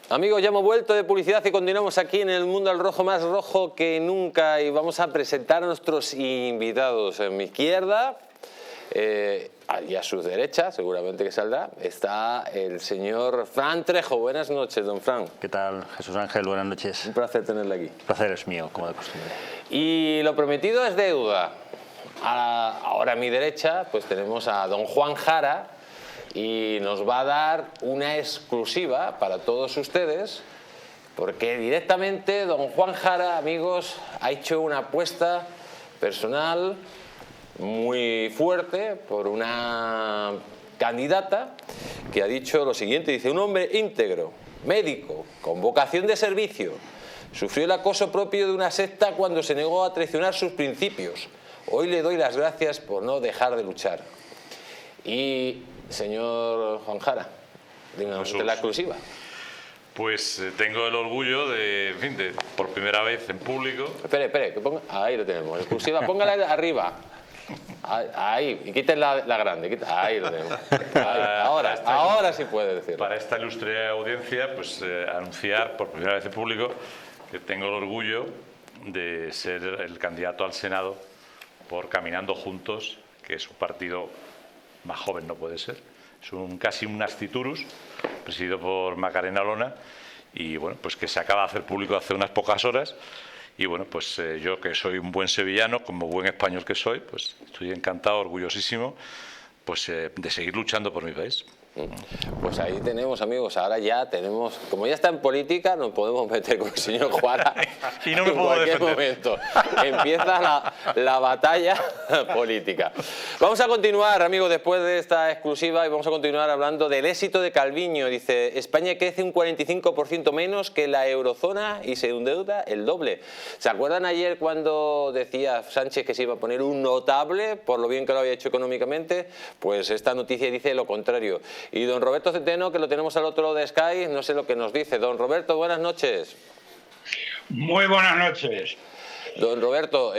Amigos, ya hemos vuelto de publicidad y continuamos aquí en el Mundo al Rojo, más rojo que nunca, y vamos a presentar a nuestros invitados. En mi izquierda, y a su derecha, seguramente que saldrá, está el señor Fran Trejo. Buenas noches, don Fran. ¿Qué tal, Jesús Ángel? Buenas noches. Un placer tenerle aquí. El placer es mío, como de costumbre. Y lo prometido es deuda. Ahora a mi derecha pues tenemos a don Juan Jara, y nos va a dar una exclusiva para todos ustedes, porque directamente don Juan Jara, amigos, ha hecho una apuesta personal muy fuerte por una candidata que ha dicho lo siguiente. Dice: un hombre íntegro, médico, con vocación de servicio, sufrió el acoso propio de una secta cuando se negó a traicionar sus principios. Hoy le doy las gracias por no dejar de luchar. Y señor Juan Jara, díganos usted la exclusiva. Pues tengo el orgullo de, en fin, por primera vez en público. Espere, que ponga, ahí lo tenemos, exclusiva, póngala arriba. Ahí, y quiten la grande, ahí lo tenemos. Ahora sí puede decirlo. Para esta ilustre audiencia, pues anunciar por primera vez en público que tengo el orgullo de ser el candidato al Senado por Caminando Juntos, que es un partido más joven no puede ser, es casi un nasciturus, presidido por Macarena Olona, y bueno, pues que se acaba de hacer público hace unas pocas horas. Y bueno, pues yo, que soy un buen sevillano, como buen español que soy, pues estoy encantado, orgullosísimo, pues de seguir luchando por mi país. Pues ahí tenemos, amigos, ahora ya tenemos, como ya está en política, nos podemos meter con el señor Juara y no me puedo en cualquier defender. momento. Empieza la batalla política. Vamos a continuar, amigos, después de esta exclusiva, y vamos a continuar hablando del éxito de Calviño. Dice: España crece un 45% menos que la eurozona y se endeuda el doble. ¿Se acuerdan ayer cuando decía Sánchez que se iba a poner un notable por lo bien que lo había hecho económicamente? Pues esta noticia dice lo contrario. Y don Roberto Centeno, que lo tenemos al otro lado de Sky, no sé lo que nos dice. Don Roberto, buenas noches. Muy buenas noches. Don Roberto,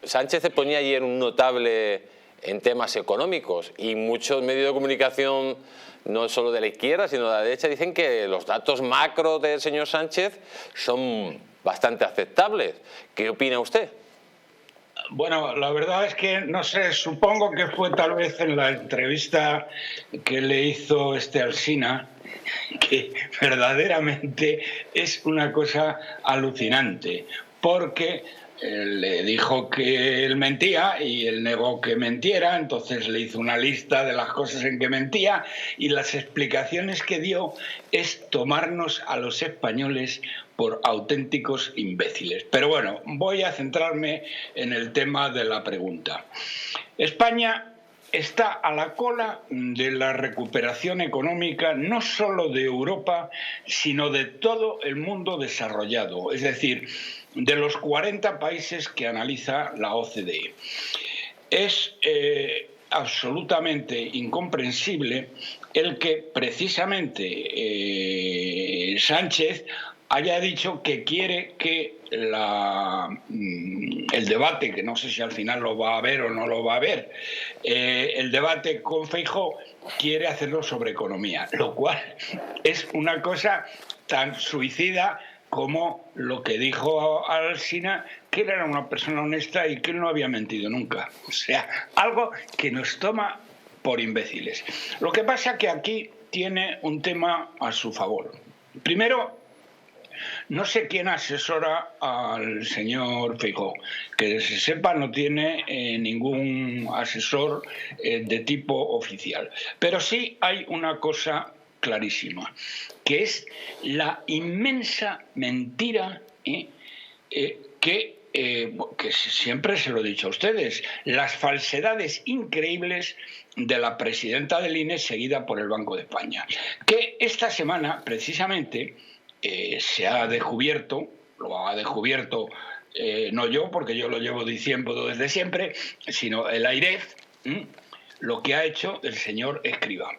Sánchez se ponía ayer un notable en temas económicos, y muchos medios de comunicación, no solo de la izquierda, sino de la derecha, dicen que los datos macro del señor Sánchez son bastante aceptables. ¿Qué opina usted? Bueno, la verdad es que, no sé, supongo que fue tal vez en la entrevista que le hizo Alsina, que verdaderamente es una cosa alucinante, porque le dijo que él mentía y él negó que mentiera, entonces le hizo una lista de las cosas en que mentía, y las explicaciones que dio es tomarnos a los españoles por auténticos imbéciles. Pero bueno, voy a centrarme en el tema de la pregunta. España está a la cola de la recuperación económica, no solo de Europa, sino de todo el mundo desarrollado, es decir, de los 40 países que analiza la OCDE. Es absolutamente incomprensible el que precisamente Sánchez haya dicho que quiere que el debate, que no sé si al final lo va a haber o no lo va a haber, el debate con Feijóo quiere hacerlo sobre economía, lo cual es una cosa tan suicida como lo que dijo Alsina, que él era una persona honesta y que él no había mentido nunca. O sea, algo que nos toma por imbéciles. Lo que pasa que aquí tiene un tema a su favor. Primero, no sé quién asesora al señor Feijóo, que se sepa no tiene ningún asesor de tipo oficial. Pero sí hay una cosa clarísima, que es la inmensa mentira que siempre se lo he dicho a ustedes, las falsedades increíbles de la presidenta del INE seguida por el Banco de España, que esta semana precisamente se ha descubierto, lo ha descubierto no yo, porque yo lo llevo diciendo desde siempre, sino el AIREF, lo que ha hecho el señor Escrivá.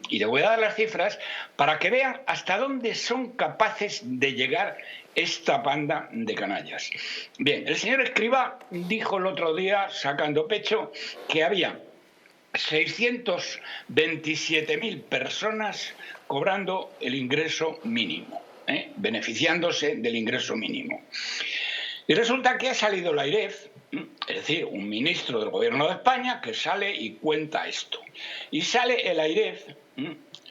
Y le voy a dar las cifras para que vean hasta dónde son capaces de llegar esta banda de canallas. Bien, el señor Escrivá dijo el otro día, sacando pecho, que había 627.000 personas cobrando el ingreso mínimo, beneficiándose del ingreso mínimo. Y resulta que ha salido la AIREF, es decir, un ministro del Gobierno de España que sale y cuenta esto. Y sale el AIREF,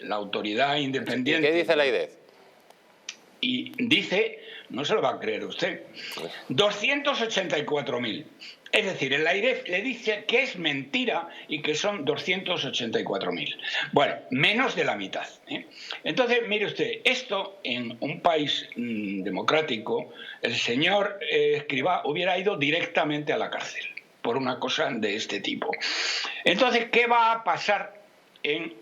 la autoridad independiente. ¿Y qué dice la AIREF? Y dice, no se lo va a creer usted, 284.000. Es decir, el AIREF le dice que es mentira y que son 284.000. Bueno, menos de la mitad. Entonces, mire usted, esto en un país democrático, el señor Escrivá hubiera ido directamente a la cárcel por una cosa de este tipo. Entonces, ¿qué va a pasar en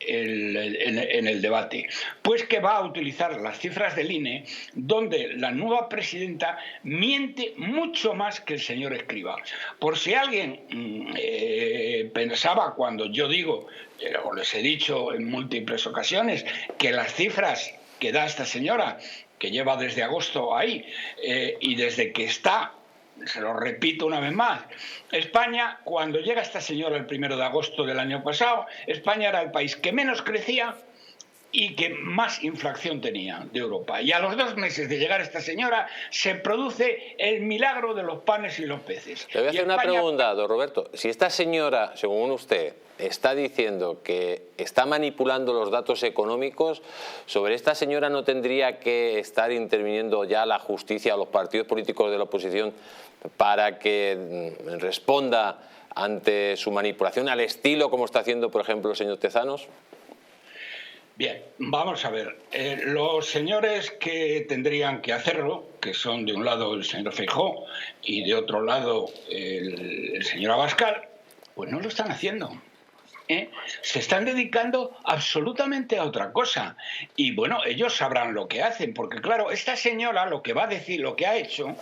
el debate? Pues que va a utilizar las cifras del INE, donde la nueva presidenta miente mucho más que el señor Escrivá. Por si alguien pensaba, cuando yo digo, o les he dicho en múltiples ocasiones, que las cifras que da esta señora, que lleva desde agosto ahí, y desde que está, se lo repito una vez más, España, cuando llega esta señora el 1 de agosto del año pasado, España era el país que menos crecía y que más inflación tenía de Europa. Y a los 2 meses de llegar esta señora se produce el milagro de los panes y los peces. Le voy a hacer una pregunta, don Roberto. Si esta señora, según usted, está diciendo que está manipulando los datos económicos, ¿sobre esta señora no tendría que estar interviniendo ya la justicia o los partidos políticos de la oposición para que responda ante su manipulación al estilo como está haciendo, por ejemplo, el señor Tezanos? Bien, vamos a ver. Los señores que tendrían que hacerlo, que son de un lado el señor Feijóo y de otro lado el señor Abascal, pues no lo están haciendo. Se están dedicando absolutamente a otra cosa. Y bueno, ellos sabrán lo que hacen, porque claro, esta señora lo que va a decir, lo que ha hecho,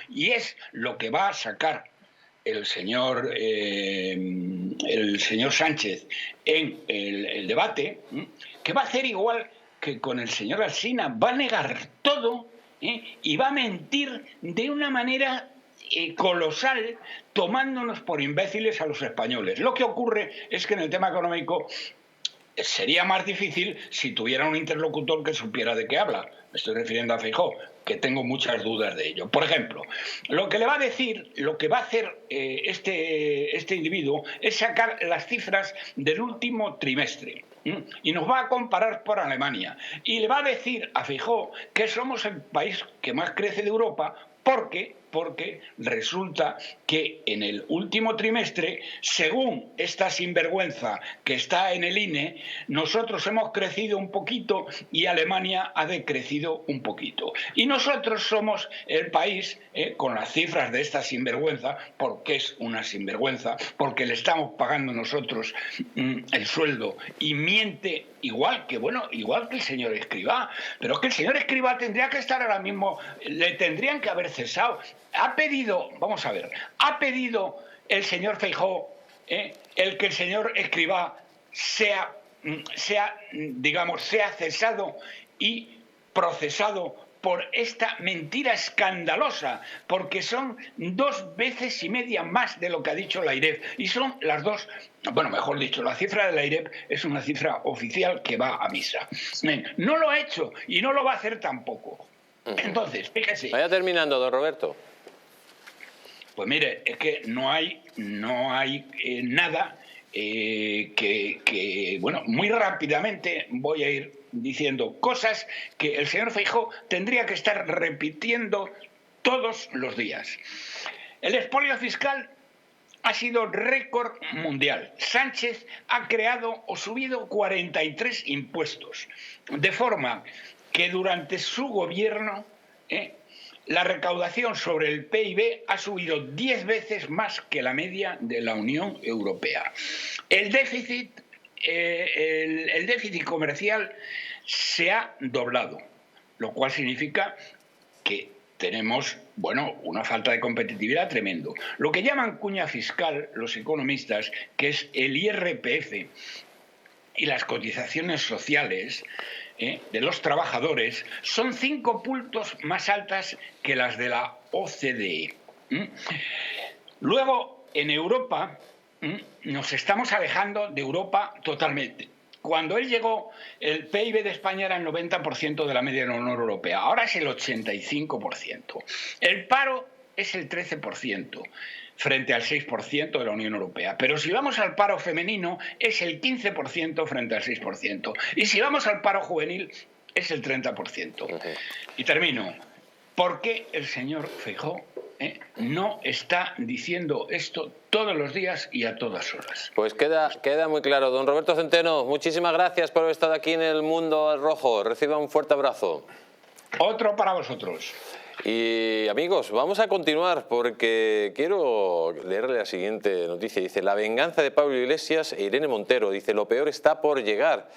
y es lo que va a sacar el señor Sánchez en el debate, que va a hacer igual que con el señor Alsina, va a negar todo y va a mentir de una manera colosal, tomándonos por imbéciles a los españoles. Lo que ocurre es que en el tema económico sería más difícil si tuviera un interlocutor que supiera de qué habla. Me estoy refiriendo a Feijóo, que tengo muchas dudas de ello. Por ejemplo, lo que le va a decir, lo que va a hacer este individuo es sacar las cifras del último trimestre y nos va a comparar por Alemania. Y le va a decir a Feijóo que somos el país que más crece de Europa porque resulta que en el último trimestre, según esta sinvergüenza que está en el INE, nosotros hemos crecido un poquito y Alemania ha decrecido un poquito. Y nosotros somos el país, con las cifras de esta sinvergüenza, porque es una sinvergüenza, porque le estamos pagando nosotros el sueldo y miente igual que el señor Escrivá. Pero es que el señor Escrivá tendría que estar ahora mismo, le tendrían que haber cesado. Ha pedido el señor Feijóo el que el señor Escrivá sea cesado y procesado por esta mentira escandalosa, porque son 2 veces y media más de lo que ha dicho la AIREF. Y son las dos, bueno, mejor dicho, la cifra de la AIREF es una cifra oficial que va a misa. No lo ha hecho y no lo va a hacer tampoco. Entonces, fíjese. Vaya terminando, don Roberto. Pues mire, es que no hay nada bueno, muy rápidamente voy a ir diciendo cosas que el señor Feijóo tendría que estar repitiendo todos los días. El expolio fiscal ha sido récord mundial. Sánchez ha creado o subido 43 impuestos, de forma que durante su gobierno la recaudación sobre el PIB ha subido 10 veces más que la media de la Unión Europea. El déficit comercial se ha doblado, lo cual significa que tenemos, bueno, una falta de competitividad tremendo. Lo que llaman cuña fiscal los economistas, que es el IRPF y las cotizaciones sociales de los trabajadores, son 5 puntos más altas que las de la OCDE. Luego, en Europa nos estamos alejando de Europa totalmente. Cuando él llegó, el PIB de España era el 90% de la media de la Unión Europea. Ahora es el 85%. El paro es el 13%. Frente al 6% de la Unión Europea. Pero si vamos al paro femenino, es el 15% frente al 6%. Y si vamos al paro juvenil, es el 30%. Y termino. ¿Por qué el señor Feijóo no está diciendo esto todos los días y a todas horas? Pues queda muy claro. Don Roberto Centeno, muchísimas gracias por haber estado aquí en El Mundo Rojo. Reciba un fuerte abrazo. Otro para vosotros. Y amigos, vamos a continuar porque quiero leerle la siguiente noticia. Dice, la venganza de Pablo Iglesias e Irene Montero. Dice, lo peor está por llegar.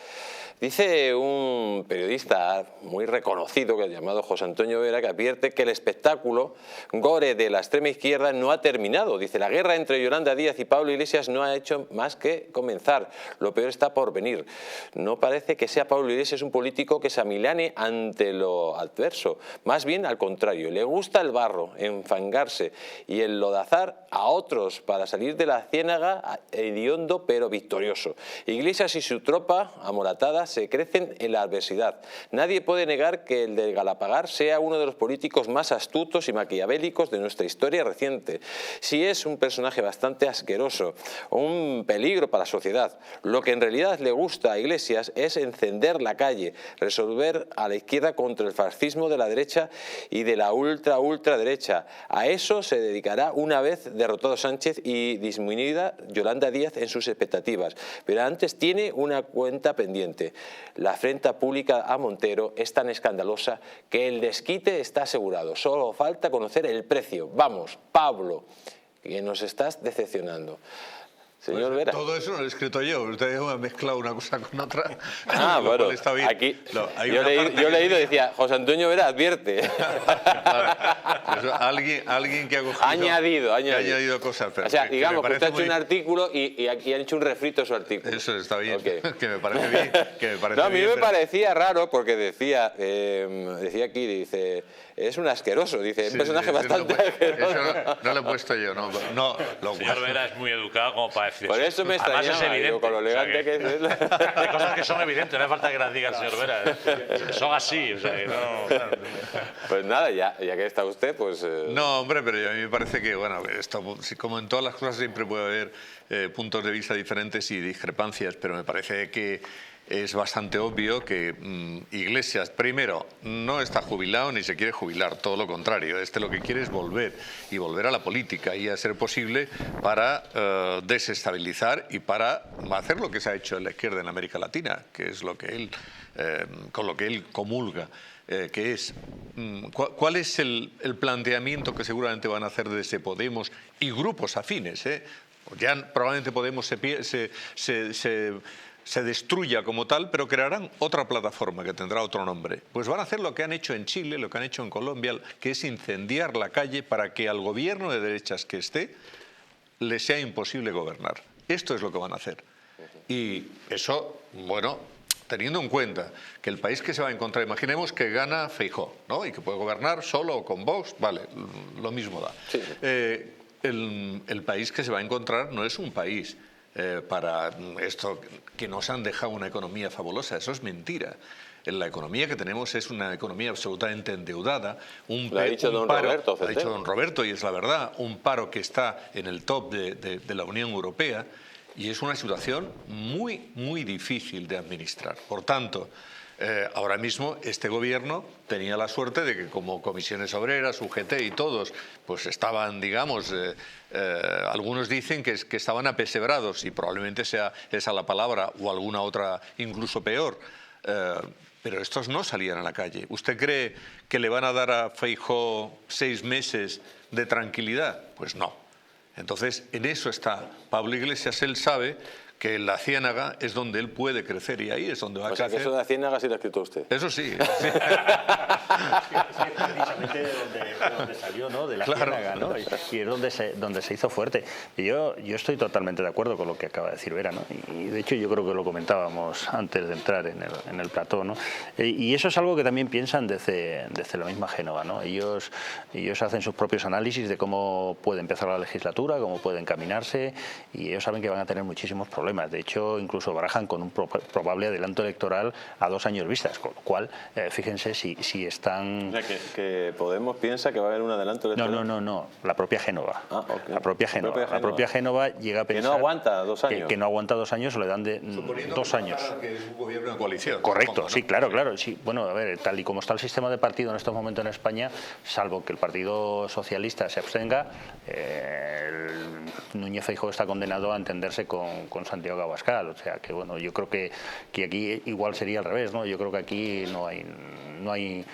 Dice un periodista muy reconocido que es llamado José Antonio Vera, que advierte que el espectáculo gore de la extrema izquierda no ha terminado. Dice, la guerra entre Yolanda Díaz y Pablo Iglesias no ha hecho más que comenzar. Lo peor está por venir. No parece que sea Pablo Iglesias un político que se amilane ante lo adverso. Más bien al contrario, le gusta el barro, enfangarse y enlodazar a otros para salir de la ciénaga hediondo pero victorioso. Iglesias y su tropa amoratada se crecen en la adversidad. Nadie puede negar que el de Galapagar sea uno de los políticos más astutos y maquiavélicos de nuestra historia reciente. Si es un personaje bastante asqueroso, un peligro para la sociedad, lo que en realidad le gusta a Iglesias es encender la calle, resolver a la izquierda contra el fascismo de la derecha y de la ultraderecha. A eso se dedicará una vez derrotado Sánchez y disminuida Yolanda Díaz en sus expectativas. Pero antes tiene una cuenta pendiente. La afrenta pública a Montero es tan escandalosa que el desquite está asegurado. Solo falta conocer el precio. Vamos, Pablo, que nos estás decepcionando. Señor Vera. Todo eso no lo he escrito yo, usted ha mezclado una cosa con otra. Bueno, está bien. aquí No, yo he leído y decía, José Antonio Vera advierte. Claro, alguien que ha cogido, añadido. Que ha añadido cosas. Pero o sea, digamos que usted ha hecho muy... un artículo y aquí han hecho un refrito de su artículo. Eso está bien, Okay. que me parece bien. No, a mí me parecía raro porque decía aquí, dice, es un asqueroso, dice, un personaje bastante asqueroso. Eso no lo he puesto yo, no. Señor Vera es muy educado como para decir por eso me Además es extrañaba, evidente. digo, con lo elegante que es. Hay cosas que son evidentes, no hace falta que las diga el señor Vera. Son así, o sea, que no... Pues nada, ya que está usted, pues... No, hombre, pero a mí me parece que, bueno, esto, como en todas las cosas siempre puede haber puntos de vista diferentes y discrepancias, pero me parece que es bastante obvio que Iglesias, primero, no está jubilado ni se quiere jubilar, todo lo contrario. Lo que quiere es volver a la política y a ser posible para desestabilizar y para hacer lo que se ha hecho en la izquierda en América Latina, que es lo que él, con lo que él comulga. Que es, ¿cuál es el planteamiento que seguramente van a hacer desde Podemos y grupos afines? Ya probablemente Podemos se destruya como tal, pero crearán otra plataforma que tendrá otro nombre. Pues van a hacer lo que han hecho en Chile, lo que han hecho en Colombia, que es incendiar la calle para que al gobierno de derechas que esté le sea imposible gobernar. Esto es lo que van a hacer. Y eso, bueno, teniendo en cuenta que el país que se va a encontrar, imaginemos que gana Feijóo, ¿no? Y que puede gobernar solo o con Vox, vale, lo mismo da. Sí. El país que se va a encontrar no es un país para esto que nos han dejado una economía fabulosa, eso es mentira. La economía que tenemos es una economía absolutamente endeudada. Lo ha dicho don Roberto. Lo ha dicho don Roberto y es la verdad, un paro que está en el top de la Unión Europea y es una situación muy, muy difícil de administrar. Por tanto, ahora mismo este gobierno tenía la suerte de que como Comisiones Obreras, UGT y todos, pues estaban, digamos, algunos dicen que estaban apesebrados y probablemente sea esa la palabra o alguna otra incluso peor. Pero estos no salían a la calle. ¿Usted cree que le van a dar a Feijóo 6 meses de tranquilidad? Pues no. Entonces, en eso está Pablo Iglesias. Él sabe que en la ciénaga es donde él puede crecer y ahí es donde va a O sea, que crecer. eso de la ciénaga sí lo ha escrito usted. Eso sí. Es precisamente de donde salió, ¿no? De la Claro. ciénaga, ¿no? Y es donde se hizo fuerte. Y yo estoy totalmente de acuerdo con lo que acaba de decir Vera, ¿no? Y de hecho yo creo que lo comentábamos antes de entrar en el plató, ¿no? Y eso es algo que también piensan desde la misma Génova, ¿no? Ellos hacen sus propios análisis de cómo puede empezar la legislatura, cómo puede encaminarse, y ellos saben que van a tener muchísimos problemas. De hecho, incluso barajan con un probable adelanto electoral a 2 años vistas, con lo cual, fíjense si están... O sea, que Podemos piensa que va a haber un adelanto electoral. No, la propia Génova. Ah, ok. La propia Génova llega a pensar... Que no aguanta 2 años. Que no aguanta 2 años, o le dan de Suponiendo 2 que años. que es un gobierno de coalición. Correcto, supongo, ¿no? sí, claro. Sí. Bueno, a ver, tal y como está el sistema de partido en estos momentos en España, salvo que el Partido Socialista se abstenga, Núñez Feijóo está condenado a entenderse con Santiago Abascal. O sea que, bueno, yo creo que aquí igual sería al revés, ¿no? Yo creo que aquí no hay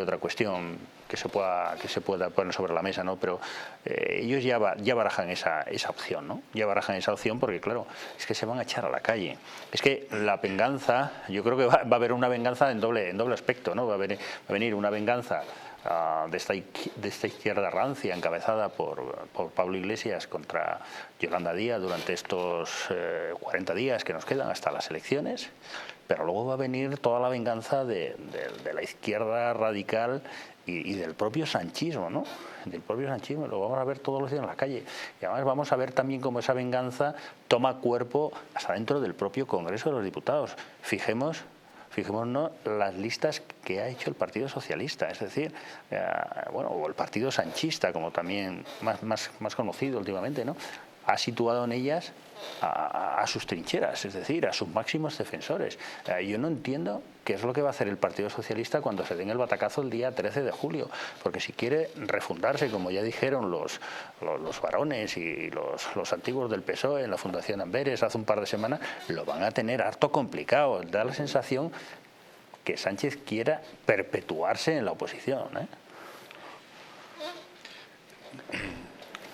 otra cuestión que se pueda poner sobre la mesa, ¿no? Pero ellos ya barajan esa opción, ¿no? Ya barajan esa opción porque, claro, es que se van a echar a la calle. Es que la venganza, yo creo que va a haber una venganza en doble aspecto, ¿no? Va a venir una venganza de esta izquierda rancia encabezada por Pablo Iglesias contra Yolanda Díaz durante estos 40 días que nos quedan hasta las elecciones, pero luego va a venir toda la venganza de la izquierda radical y del propio sanchismo, ¿no? Del propio sanchismo, lo vamos a ver todos los días en la calle. Y además vamos a ver también cómo esa venganza toma cuerpo hasta dentro del propio Congreso de los Diputados. Fijémonos las listas que ha hecho el Partido Socialista, es decir, o el Partido Sanchista, como también más conocido últimamente, ¿no? Ha situado en ellas a sus trincheras, es decir, a sus máximos defensores. Yo no entiendo qué es lo que va a hacer el Partido Socialista cuando se den el batacazo el día 13 de julio, porque si quiere refundarse, como ya dijeron los varones y los antiguos del PSOE en la Fundación Amberes hace un par de semanas, lo van a tener harto complicado. Da la sensación que Sánchez quiera perpetuarse en la oposición, ¿eh?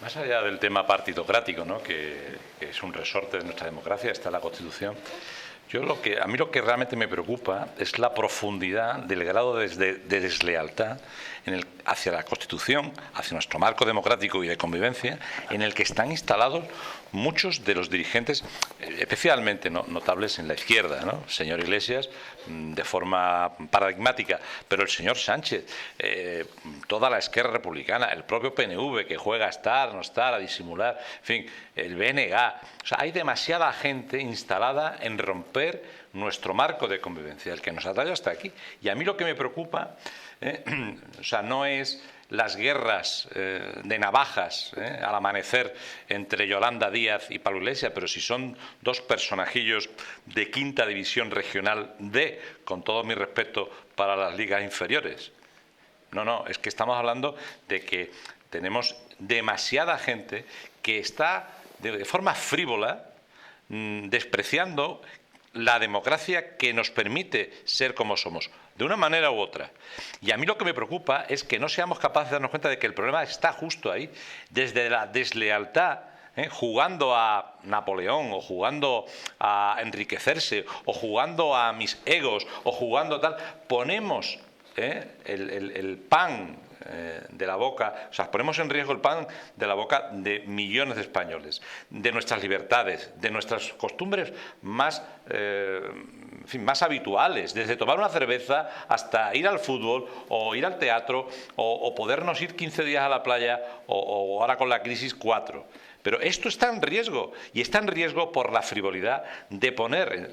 Más allá del tema partidocrático, ¿no? que es un resorte de nuestra democracia, está la Constitución. A mí lo que realmente me preocupa es la profundidad del grado de deslealtad hacia la Constitución, hacia nuestro marco democrático y de convivencia, en el que están instalados muchos de los dirigentes, especialmente notables en la izquierda, ¿no? El señor Iglesias, de forma paradigmática, pero el señor Sánchez, toda la Esquerra Republicana, el propio PNV, que juega a estar, no estar, a disimular, en fin, el BNG. O sea, hay demasiada gente instalada en romper nuestro marco de convivencia, el que nos ha traído hasta aquí. Y a mí lo que me preocupa, no es las guerras de navajas al amanecer entre Yolanda Díaz y Pablo Iglesias, pero si son 2 personajillos de 5ª división regional D, con todo mi respeto para las ligas inferiores. No, es que estamos hablando de que tenemos demasiada gente que está de forma frívola despreciando la democracia que nos permite ser como somos, de una manera u otra. Y a mí lo que me preocupa es que no seamos capaces de darnos cuenta de que el problema está justo ahí, desde la deslealtad, jugando a Napoleón, o jugando a enriquecerse, o jugando a mis egos, o jugando tal, ponemos el pan de la boca, o sea, ponemos en riesgo el pan de la boca de millones de españoles, de nuestras libertades, de nuestras costumbres más habituales, desde tomar una cerveza hasta ir al fútbol o ir al teatro o podernos ir 15 días a la playa o ahora con la crisis 4. Pero esto está en riesgo, y está en riesgo por la frivolidad de poner,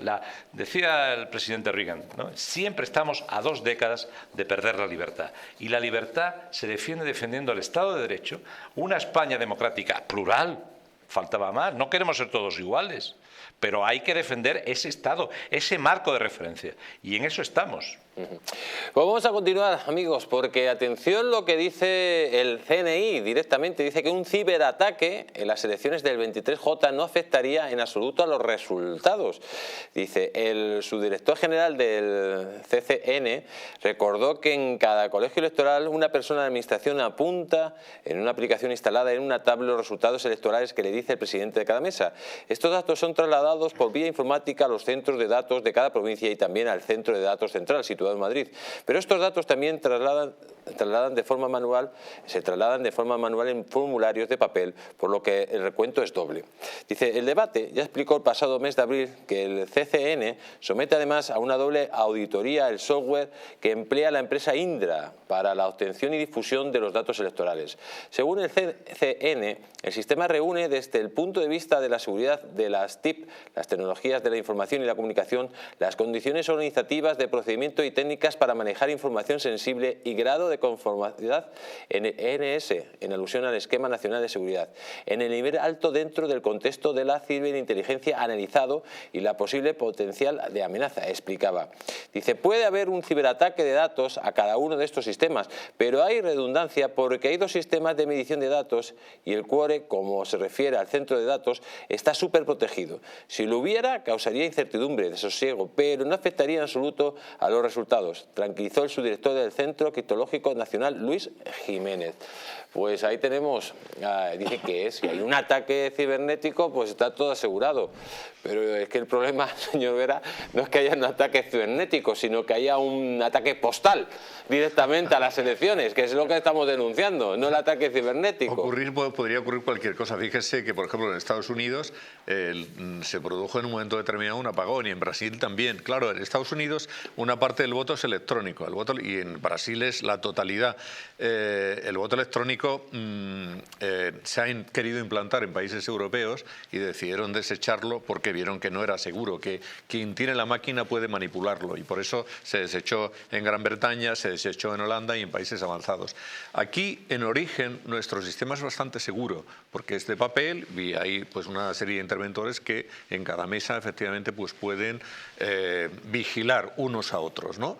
decía el presidente Reagan, ¿no? Siempre estamos a 2 décadas de perder la libertad. Y la libertad se defiende defendiendo el Estado de Derecho, una España democrática plural, faltaba más, no queremos ser todos iguales, pero hay que defender ese Estado, ese marco de referencia, y en eso estamos. Pues vamos a continuar, amigos, porque atención lo que dice el CNI directamente. Dice que un ciberataque en las elecciones del 23J no afectaría en absoluto a los resultados. Dice, el subdirector general del CCN recordó que en cada colegio electoral una persona de administración apunta en una aplicación instalada en una tabla los resultados electorales que le dice el presidente de cada mesa. Estos datos son trasladados por vía informática a los centros de datos de cada provincia y también al centro de datos central situado en Madrid. Pero estos datos también se trasladan de forma manual en formularios de papel, por lo que el recuento es doble. Dice, el debate ya explicó el pasado mes de abril que el CCN somete además a una doble auditoría el software que emplea la empresa Indra para la obtención y difusión de los datos electorales. Según el CCN, el sistema reúne desde el punto de vista de la seguridad de las TIC, las tecnologías de la información y la comunicación, las condiciones organizativas de procedimiento y técnicas para manejar información sensible y grado de conformidad en ENS, en alusión al Esquema Nacional de Seguridad, en el nivel alto dentro del contexto de la ciberinteligencia analizado y la posible potencial de amenaza, explicaba. Dice, puede haber un ciberataque de datos a cada uno de estos sistemas, pero hay redundancia porque hay dos sistemas de medición de datos y el cuore, como se refiere al centro de datos, está súper protegido. Si lo hubiera, causaría incertidumbre, desasosiego, pero no afectaría en absoluto a los resultados, tranquilizó el subdirector del Centro Criptológico Nacional, Luis Jiménez. Pues ahí tenemos, dice que si hay un ataque cibernético, pues está todo asegurado. Pero es que el problema, señor Vera, no es que haya un ataque cibernético, sino que haya un ataque postal directamente a las elecciones, que es lo que estamos denunciando, no el ataque cibernético. Podría ocurrir cualquier cosa. Fíjese que, por ejemplo, en Estados Unidos se produjo en un momento determinado un apagón y en Brasil también. Claro, en Estados Unidos una parte del voto es electrónico, y en Brasil es la totalidad. El voto electrónico se ha querido implantar en países europeos y decidieron desecharlo porque vieron que no era seguro, que quien tiene la máquina puede manipularlo, y por eso se desechó en Gran Bretaña, se desechó en Holanda y en países avanzados. Aquí, en origen, nuestro sistema es bastante seguro porque es de papel y hay pues una serie de interventores que en cada mesa efectivamente pues pueden vigilar unos a otros, ¿no?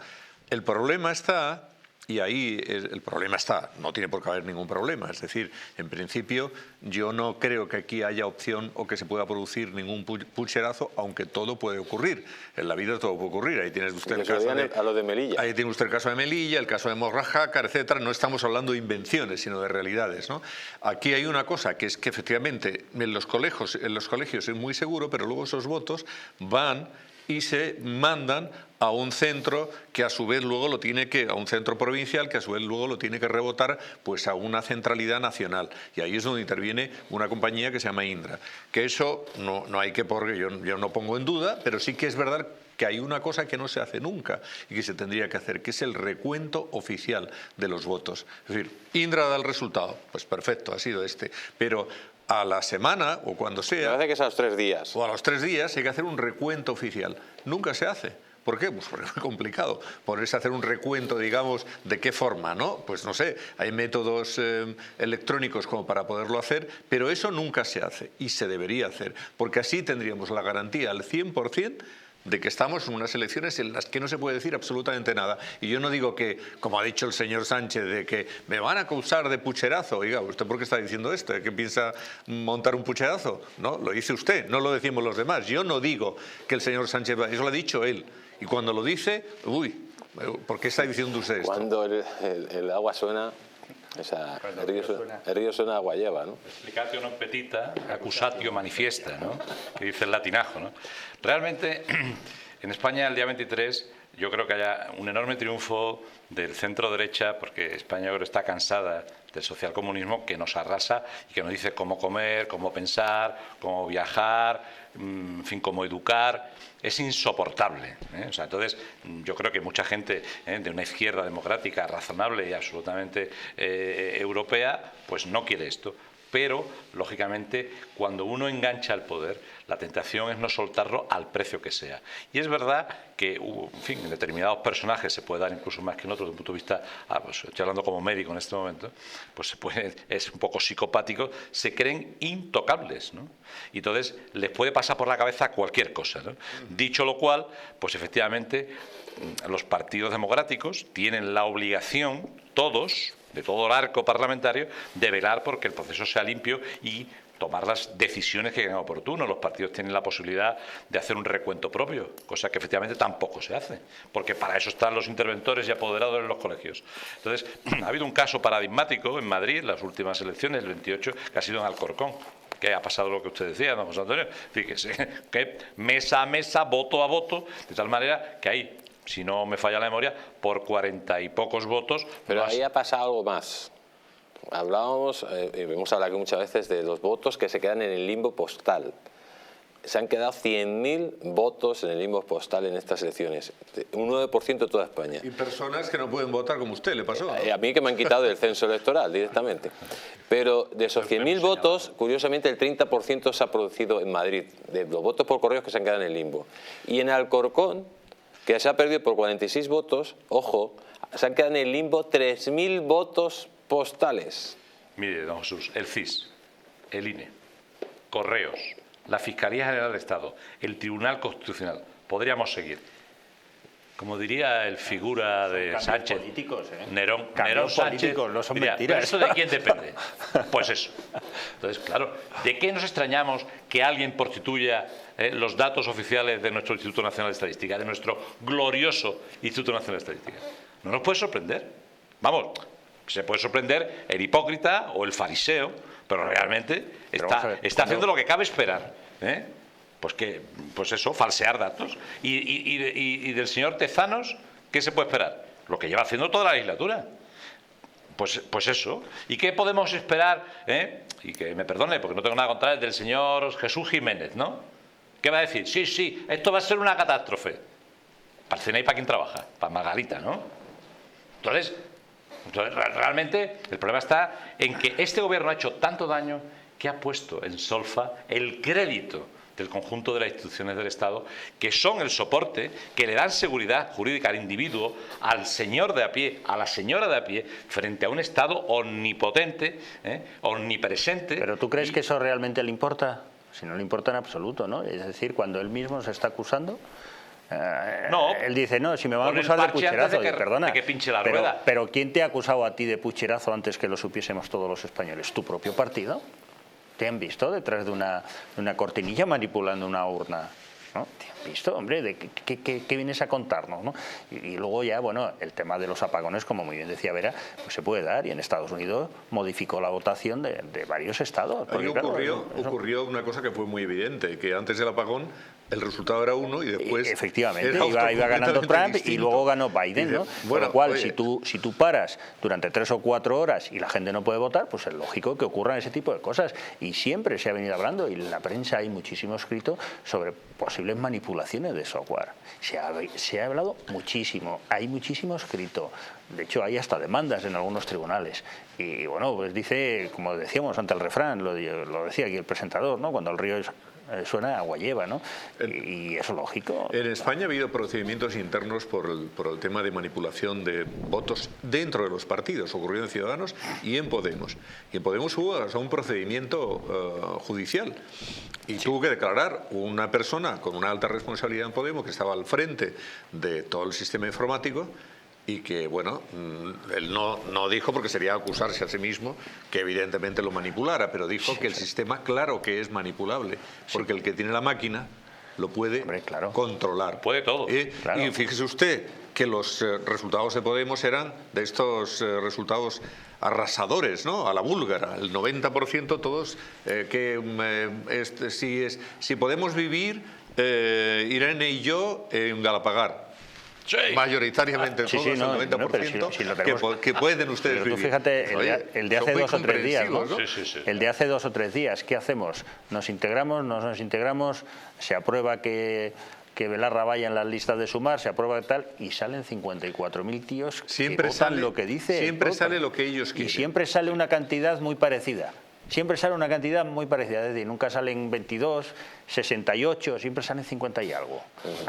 El problema está... Y ahí el problema está, no tiene por qué haber ningún problema. Es decir, en principio yo no creo que aquí haya opción o que se pueda producir ningún pucherazo, aunque todo puede ocurrir. En la vida todo puede ocurrir. Ahí tiene usted el caso de Melilla. Ahí tiene usted el caso de Melilla, el caso de Mojácar, etcétera. No estamos hablando de invenciones, sino de realidades, ¿no? Aquí hay una cosa que es que efectivamente en los colegios es muy seguro, pero luego esos votos van y se mandan a un centro que a su vez luego a un centro provincial que a su vez luego lo tiene que rebotar pues a una centralidad nacional, y ahí es donde interviene una compañía que se llama Indra, que eso no hay que yo no pongo en duda, pero sí que es verdad que hay una cosa que no se hace nunca y que se tendría que hacer, que es el recuento oficial de los votos. Es decir, Indra da el resultado, pues perfecto, ha sido pero a la semana o cuando sea... Me parece que es a los 3 días. O a los 3 días hay que hacer un recuento oficial. Nunca se hace. ¿Por qué? Pues porque es muy complicado ponerse a hacer un recuento, digamos, de qué forma, ¿no? Pues no sé, hay métodos electrónicos como para poderlo hacer, pero eso nunca se hace y se debería hacer, porque así tendríamos la garantía al 100% de que estamos en unas elecciones en las que no se puede decir absolutamente nada. Y yo no digo que, como ha dicho el señor Sánchez, de que me van a acusar de pucherazo. Oiga, ¿usted por qué está diciendo esto? ¿De que piensa montar un pucherazo? No, lo dice usted, no lo decimos los demás. Yo no digo que el señor Sánchez, eso lo ha dicho él. Y cuando lo dice, uy, ¿por qué está diciendo usted esto? Cuando el agua suena... el río suena agua lleva, ¿no? Explicatio non petita, accusatio manifiesta, ¿no? Que dice el latinajo, ¿no? Realmente, en España el día 23 yo creo que haya un enorme triunfo del centro derecha, porque España yo creo está cansada del socialcomunismo que nos arrasa y que nos dice cómo comer, cómo pensar, cómo viajar, en fin, cómo educar. Es insoportable, ¿eh? O sea, entonces yo creo que mucha gente de una izquierda democrática razonable y absolutamente europea pues no quiere esto. Pero, lógicamente, cuando uno engancha el poder, la tentación es no soltarlo al precio que sea. Y es verdad que, en fin, en determinados personajes se puede dar incluso más que en otros, desde un punto de vista, pues, estoy hablando como médico en este momento, pues es un poco psicopático, se creen intocables, ¿no? Y entonces les puede pasar por la cabeza cualquier cosa, ¿no? Dicho lo cual, pues efectivamente, los partidos democráticos tienen la obligación, todos, de todo el arco parlamentario, de velar porque el proceso sea limpio y tomar las decisiones que crean oportuno. Los partidos tienen la posibilidad de hacer un recuento propio, cosa que efectivamente tampoco se hace, porque para eso están los interventores y apoderados en los colegios. Entonces, ha habido un caso paradigmático en Madrid, las últimas elecciones, el 28, que ha sido en Alcorcón. que ha pasado lo que usted decía, don José Antonio. Fíjese que mesa a mesa, voto a voto, de tal manera que hay, si no me falla la memoria, por 40 y pocos votos. Pero ahí ha pasado algo más. Hablábamos, hemos hablado aquí muchas veces de los votos que se quedan en el limbo postal. Se han quedado 100.000 votos en el limbo postal en estas elecciones, un 9% de toda España. Y personas que no pueden votar como usted le pasó, ¿no? A mí que me han quitado del censo electoral directamente. Pero de esos 100.000 votos, curiosamente el 30% se ha producido en Madrid, de los votos por correos que se han quedado en el limbo. Y en Alcorcón, que se ha perdido por 46 votos, ojo, se han quedado en el limbo 3.000 votos postales. Mire, don Jesús, el CIS, el INE, Correos, la Fiscalía General del Estado, el Tribunal Constitucional. Podríamos seguir. Como diría el figura de Sánchez, políticos, Nerón Cambios Sánchez, políticos, no son diría, mentiras. ¿pero eso de quién depende? Pues eso. Entonces, claro, ¿de qué nos extrañamos que alguien prostituya los datos oficiales de nuestro Instituto Nacional de Estadística, de nuestro glorioso Instituto Nacional de Estadística? No nos puede sorprender. Vamos, se puede sorprender el hipócrita o el fariseo, pero realmente está haciendo lo que cabe esperar. Pues eso, falsear datos. Y del señor Tezanos, ¿qué se puede esperar? Lo que lleva haciendo toda la legislatura. Pues eso. ¿Y qué podemos esperar? Y que me perdone, porque no tengo nada contra él, del señor Jesús Jiménez, ¿no? ¿Qué va a decir? Sí, esto va a ser una catástrofe. Parece ahí para quien trabaja, para Margarita, ¿no? Entonces, realmente el problema está en que este gobierno ha hecho tanto daño que ha puesto en solfa el crédito del conjunto de las instituciones del Estado, que son el soporte que le dan seguridad jurídica al individuo, al señor de a pie, a la señora de a pie, frente a un Estado omnipotente, omnipresente. ¿Pero tú crees que eso realmente le importa? Si no le importa en absoluto, ¿no? Es decir, cuando él mismo se está acusando... No, él dice, no, si me van a pon el acusar de parche antes pucherazo, de que- perdona, de que pinche la rueda. pero ¿quién te ha acusado a ti de pucherazo antes que lo supiésemos todos los españoles? ¿Tu propio partido? ¿Te han visto detrás de una cortinilla manipulando una urna? ¿No? ¿Te han visto, hombre? ¿De qué vienes a contarnos? ¿No? Y luego ya, bueno, el tema de los apagones, como muy bien decía Vera, pues se puede dar, y en Estados Unidos modificó la votación de varios estados. Ahí Porque, claro, ocurrió una cosa que fue muy evidente, que antes del apagón el resultado era uno y después... Efectivamente, era otro iba ganando completamente Trump y distinto. luego ganó Biden, ¿no? Bueno, Con lo cual, oye, si tú paras durante 3 o 4 horas y la gente no puede votar, pues es lógico que ocurran ese tipo de cosas. Y siempre se ha venido hablando, y en la prensa hay muchísimo escrito sobre posibles manipulaciones de software. Se ha hablado muchísimo, hay muchísimo escrito. De hecho, hay hasta demandas en algunos tribunales. Y bueno, pues dice, como decíamos ante el refrán, lo decía aquí el presentador, ¿no? Cuando el río suena, agua lleva, ¿no? Y eso es lógico. En España ha habido procedimientos internos por el tema de manipulación de votos dentro de los partidos. Ocurrió en Ciudadanos y en Podemos. Y en Podemos hubo un procedimiento judicial. Y tuvo que declarar una persona con una alta responsabilidad en Podemos, que estaba al frente de todo el sistema informático, y que, bueno, él no dijo, porque sería acusarse a sí mismo, que evidentemente lo manipulara, pero dijo que el sistema, claro que es manipulable, porque el que tiene la máquina lo puede controlar. Puede todo. Claro. Y fíjese usted que los resultados de Podemos eran de estos resultados arrasadores, ¿no? A la búlgara, el 90% todos, si podemos vivir, Irene y yo en Galapagar. Sí. Mayoritariamente todos, el 90%, que pueden ustedes pero tú vivir. fíjate, el de hace 2 o 3 días, ¿no? Sí. El de hace 2 o 3 días, ¿qué hacemos? ¿Nos integramos? ¿No nos integramos? ¿Se aprueba que Belarra vaya en las listas de Sumar? ¿Se aprueba tal? Y salen 54.000 tíos Siempre que votan sale lo que dice. Siempre sale lo que ellos quieren. Y siempre sale una cantidad muy parecida. Siempre sale una cantidad muy parecida, es decir, nunca salen 22, 68, siempre salen 50 y algo.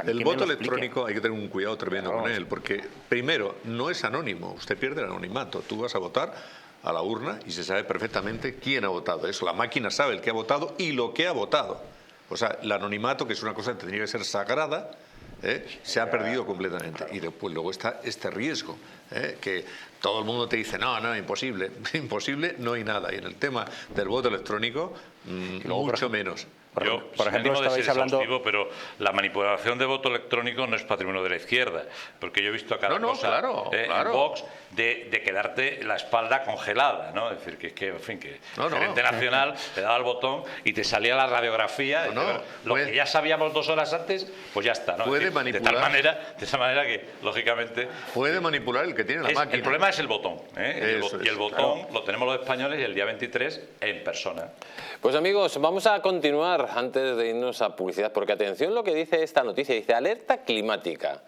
El voto electrónico hay que tener un cuidado tremendo con él, porque primero, no es anónimo, usted pierde el anonimato, tú vas a votar a la urna y se sabe perfectamente quién ha votado. Eso, la máquina sabe el que ha votado y lo que ha votado. O sea, el anonimato, que es una cosa que tendría que ser sagrada, se ha perdido completamente. Y después luego está este riesgo, que todo el mundo te dice, no, imposible. Imposible no hay nada. Y en el tema del voto electrónico, mucho menos. Yo, por sin ejemplo, ánimo de estabais ser hablando... exhaustivo, pero la manipulación de voto electrónico no es patrimonio de la izquierda, porque yo he visto cada cosa claro. en Vox de quedarte la espalda congelada, ¿no? Es decir, en fin, que el gerente nacional te daba el botón y te salía la radiografía, lo que ya sabíamos 2 horas antes, pues ya está, ¿no? Puede decir, manipular. de esa manera que, lógicamente... Puede manipular el que tiene la máquina. El problema es el botón, ¿eh? Y el botón claro. lo tenemos los españoles y el día 23 en persona. Pues amigos, vamos a continuar antes de irnos a publicidad, porque atención lo que dice esta noticia, dice alerta climática.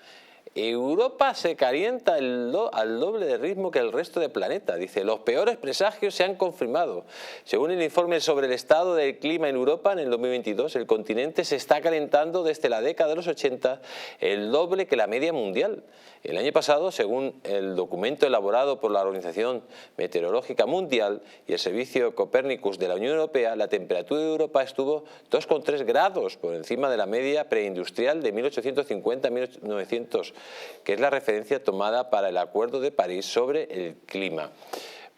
Europa se calienta al doble de ritmo que el resto del planeta. Dice, los peores presagios se han confirmado. Según el informe sobre el estado del clima en Europa en el 2022, el continente se está calentando desde la década de los 80 el doble que la media mundial. El año pasado, según el documento elaborado por la Organización Meteorológica Mundial y el Servicio Copernicus de la Unión Europea, la temperatura de Europa estuvo 2,3 grados por encima de la media preindustrial de 1850-1900, que es la referencia tomada para el Acuerdo de París sobre el clima.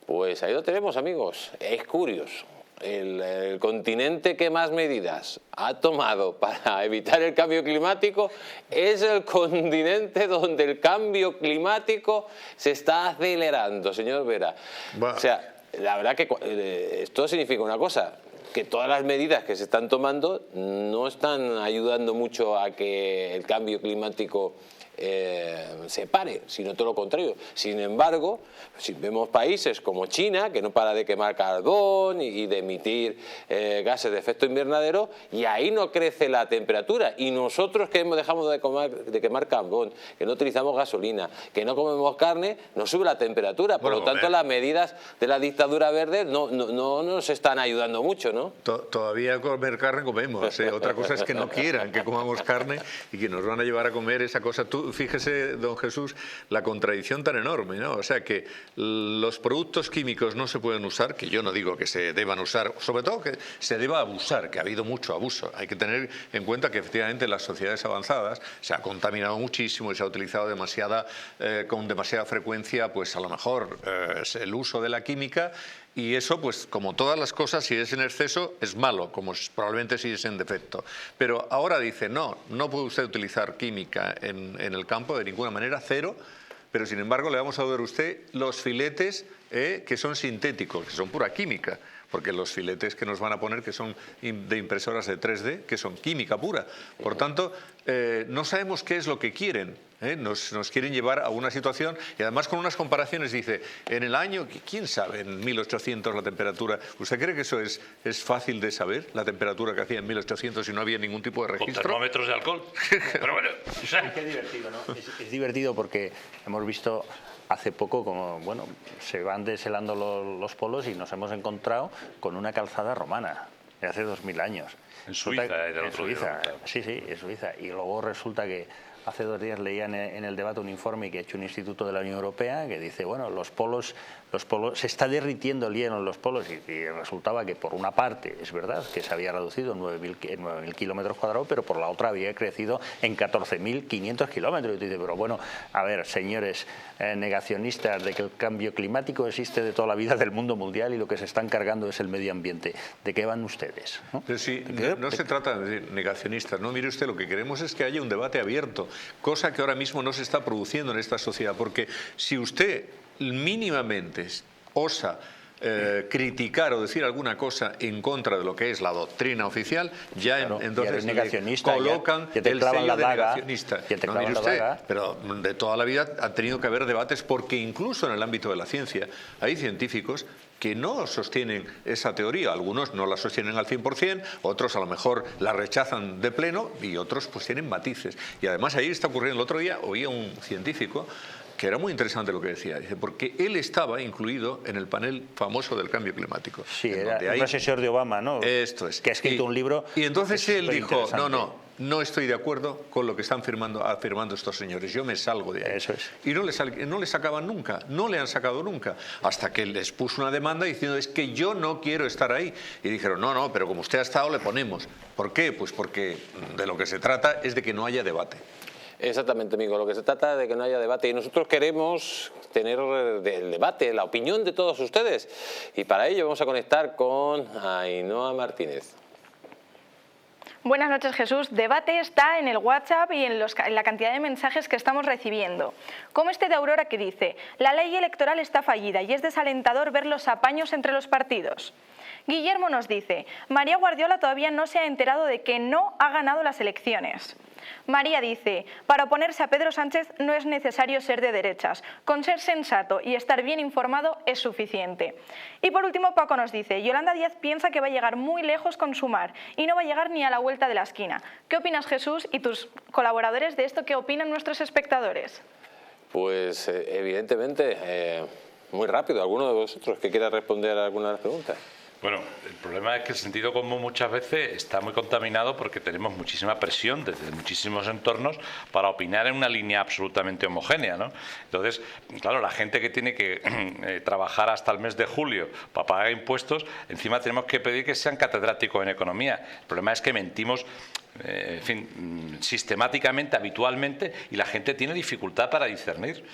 Pues ahí lo tenemos, amigos. Es curioso. El continente que más medidas ha tomado para evitar el cambio climático es el continente donde el cambio climático se está acelerando, señor Vera. O sea, la verdad que esto significa una cosa, que todas las medidas que se están tomando no están ayudando mucho a que el cambio climático se pare, sino todo lo contrario. Sin embargo, si vemos países como China, que no para de quemar carbón y de emitir gases de efecto invernadero, y ahí no crece la temperatura, y nosotros que dejamos de quemar carbón, que no utilizamos gasolina, que no comemos carne, nos sube la temperatura. Por lo tanto, las medidas de la dictadura verde no nos están ayudando mucho, ¿no? Todavía comer carne comemos, ¿eh? Otra cosa es que no quieran que comamos carne y que nos van a llevar a comer esa cosa. Fíjese, don Jesús, la contradicción tan enorme, ¿no? O sea, que los productos químicos no se pueden usar, que yo no digo que se deban usar, sobre todo que se deba abusar, que ha habido mucho abuso. Hay que tener en cuenta que efectivamente en las sociedades avanzadas se ha contaminado muchísimo y se ha utilizado con demasiada frecuencia, pues a lo mejor el uso de la química. Y eso, pues como todas las cosas, si es en exceso, es malo, como probablemente si es en defecto. Pero ahora dice, no puede usted utilizar química en el campo de ninguna manera, cero, pero sin embargo le vamos a dar a usted los filetes que son sintéticos, que son pura química. Porque los filetes que nos van a poner, que son de impresoras de 3D, que son química pura. Por tanto, no sabemos qué es lo que quieren. Nos quieren llevar a una situación, y además con unas comparaciones, dice, en el año, quién sabe, en 1800 la temperatura. ¿Usted cree que eso es fácil de saber, la temperatura que hacía en 1800 y no había ningún tipo de registro? Con termómetros de alcohol. Pero bueno, qué divertido, ¿no? Es divertido porque hemos visto hace poco como, bueno, se van deshelando los polos y nos hemos encontrado con una calzada romana de hace 2000 años. En Suiza, en Suiza, sí, en Suiza. Y luego resulta que hace 2 días leía en el debate un informe que ha hecho un instituto de la Unión Europea que dice, bueno, los polos se está derritiendo el hielo en los polos y resultaba que por una parte es verdad que se había reducido en 9.000 kilómetros cuadrados, pero por la otra había crecido en 14.500 kilómetros. Y tú dices, pero bueno, a ver, señores negacionistas de que el cambio climático existe de toda la vida del mundo mundial y lo que se están cargando es el medio ambiente. ¿De qué van ustedes? ¿No? Pero sí, no se trata de negacionistas, no, mire usted, lo que queremos es que haya un debate abierto, cosa que ahora mismo no se está produciendo en esta sociedad, porque si usted mínimamente osa criticar o decir alguna cosa en contra de lo que es la doctrina oficial, ya claro, entonces le colocan ya te el sello la daga, de negacionista. No, mire usted, pero de toda la vida ha tenido que haber debates, porque incluso en el ámbito de la ciencia hay científicos que no sostienen esa teoría. Algunos no la sostienen al 100%, otros a lo mejor la rechazan de pleno y otros pues tienen matices. Y además ahí está ocurriendo, el otro día oía un científico que era muy interesante lo que decía, dice, porque él estaba incluido en el panel famoso del cambio climático. Sí, era un asesor de Obama, ¿no? Esto es. Que ha escrito un libro. Y entonces él dijo, no estoy de acuerdo con lo que están afirmando estos señores, yo me salgo de ahí. Eso es. Y no le sacaban nunca, no le han sacado nunca, hasta que les puso una demanda diciendo, es que yo no quiero estar ahí. Y dijeron, no, pero como usted ha estado, le ponemos. ¿Por qué? Pues porque de lo que se trata es de que no haya debate. Exactamente, amigo. Lo que se trata es de que no haya debate y nosotros queremos tener el debate, la opinión de todos ustedes. Y para ello vamos a conectar con Ainhoa Martínez. Buenas noches, Jesús. Debate está en el WhatsApp y en la cantidad de mensajes que estamos recibiendo. Como este de Aurora que dice: la ley electoral está fallida y es desalentador ver los apaños entre los partidos. Guillermo nos dice: María Guardiola todavía no se ha enterado de que no ha ganado las elecciones. María dice: para oponerse a Pedro Sánchez no es necesario ser de derechas, con ser sensato y estar bien informado es suficiente. Y por último, Paco nos dice: Yolanda Díaz piensa que va a llegar muy lejos con Sumar y no va a llegar ni a la vuelta de la esquina. ¿Qué opinas, Jesús, y tus colaboradores de esto? ¿Qué opinan nuestros espectadores? Pues evidentemente, muy rápido. ¿Alguno de vosotros que quiera responder a alguna de las preguntas? Bueno, el problema es que el sentido común muchas veces está muy contaminado porque tenemos muchísima presión desde muchísimos entornos para opinar en una línea absolutamente homogénea, ¿no? Entonces, claro, la gente que tiene que trabajar hasta el mes de julio para pagar impuestos, encima tenemos que pedir que sean catedráticos en economía. El problema es que mentimos, en fin, sistemáticamente, habitualmente, y la gente tiene dificultad para discernir.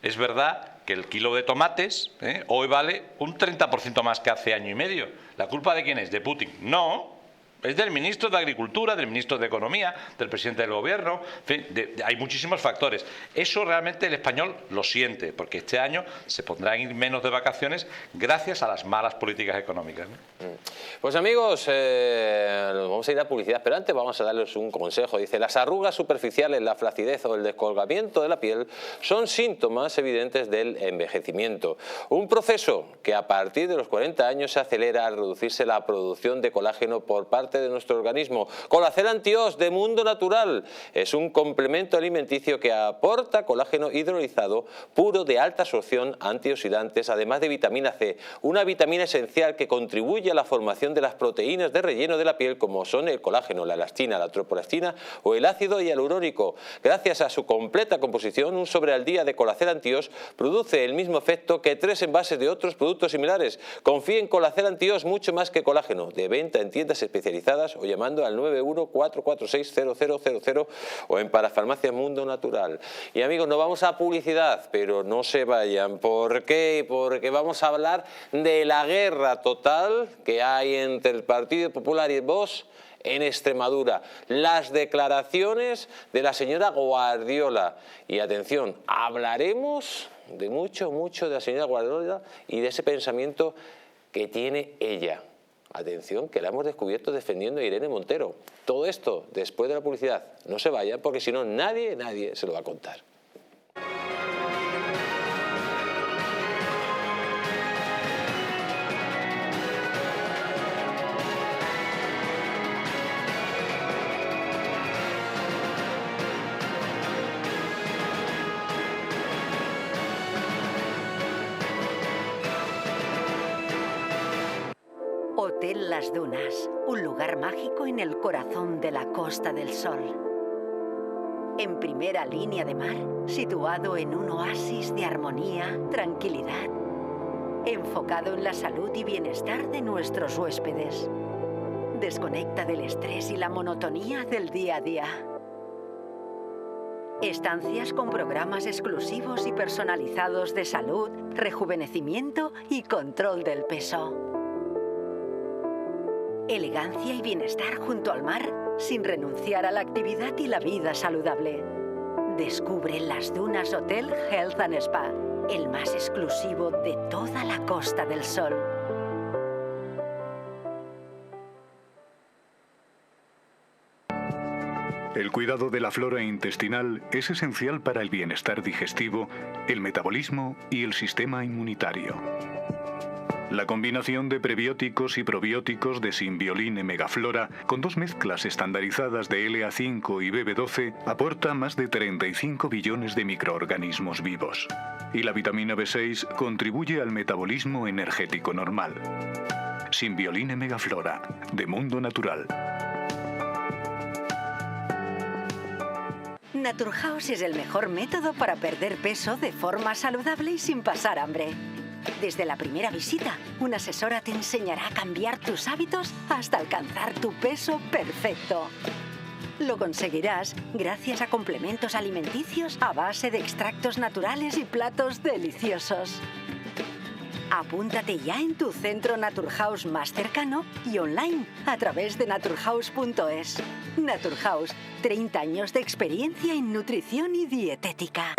Es verdad que el kilo de tomates hoy vale un 30% más que hace año y medio. ¿La culpa de quién es? ¿De Putin? No. Es del ministro de Agricultura, del ministro de Economía, del presidente del Gobierno. En fin, hay muchísimos factores. Eso realmente el español lo siente, porque este año se pondrán ir menos de vacaciones gracias a las malas políticas económicas, ¿no? Pues amigos, nos vamos a ir a publicidad, pero antes vamos a darles un consejo. Dice: las arrugas superficiales, la flacidez o el descolgamiento de la piel son síntomas evidentes del envejecimiento. Un proceso que a partir de los 40 años se acelera al reducirse la producción de colágeno por parte de nuestro organismo. Colacel Anti-Os de Mundo Natural es un complemento alimenticio que aporta colágeno hidrolizado puro de alta absorción, antioxidantes, además de vitamina C, una vitamina esencial que contribuye a la formación de las proteínas de relleno de la piel, como son el colágeno, la elastina, la tropoelastina o el ácido hialurónico. Gracias a su completa composición, un sobre al día de Colacel Anti-Os produce el mismo efecto que 3 envases de otros productos similares. Confíe en Colacel Anti-Os mucho más que colágeno, de venta en tiendas especializadas o llamando al 91-446-0000 o en Parafarmacias Mundo Natural. Y amigos, nos vamos a publicidad, pero no se vayan. ¿Por qué? Porque vamos a hablar de la guerra total que hay entre el Partido Popular y el Vox en Extremadura. Las declaraciones de la señora Guardiola. Y atención, hablaremos de mucho de la señora Guardiola y de ese pensamiento que tiene ella. Atención, que la hemos descubierto defendiendo a Irene Montero. Todo esto después de la publicidad. No se vayan, porque si no, nadie se lo va a contar. Hotel Las Dunas, un lugar mágico en el corazón de la Costa del Sol. En primera línea de mar, situado en un oasis de armonía, tranquilidad, enfocado en la salud y bienestar de nuestros huéspedes. Desconecta del estrés y la monotonía del día a día. Estancias con programas exclusivos y personalizados de salud, rejuvenecimiento y control del peso. Elegancia y bienestar junto al mar, sin renunciar a la actividad y la vida saludable. Descubre Las Dunas Hotel Health and Spa, el más exclusivo de toda la Costa del Sol. El cuidado de la flora intestinal es esencial para el bienestar digestivo, el metabolismo y el sistema inmunitario. La combinación de prebióticos y probióticos de Symbioline Megaflora, con 2 mezclas estandarizadas de LA5 y BB12, aporta más de 35 billones de microorganismos vivos. Y la vitamina B6 contribuye al metabolismo energético normal. Symbioline Megaflora, de Mundo Natural. Naturhaus es el mejor método para perder peso de forma saludable y sin pasar hambre. Desde la primera visita, una asesora te enseñará a cambiar tus hábitos hasta alcanzar tu peso perfecto. Lo conseguirás gracias a complementos alimenticios a base de extractos naturales y platos deliciosos. Apúntate ya en tu centro Naturhaus más cercano y online a través de naturhaus.es. Naturhaus, 30 años de experiencia en nutrición y dietética.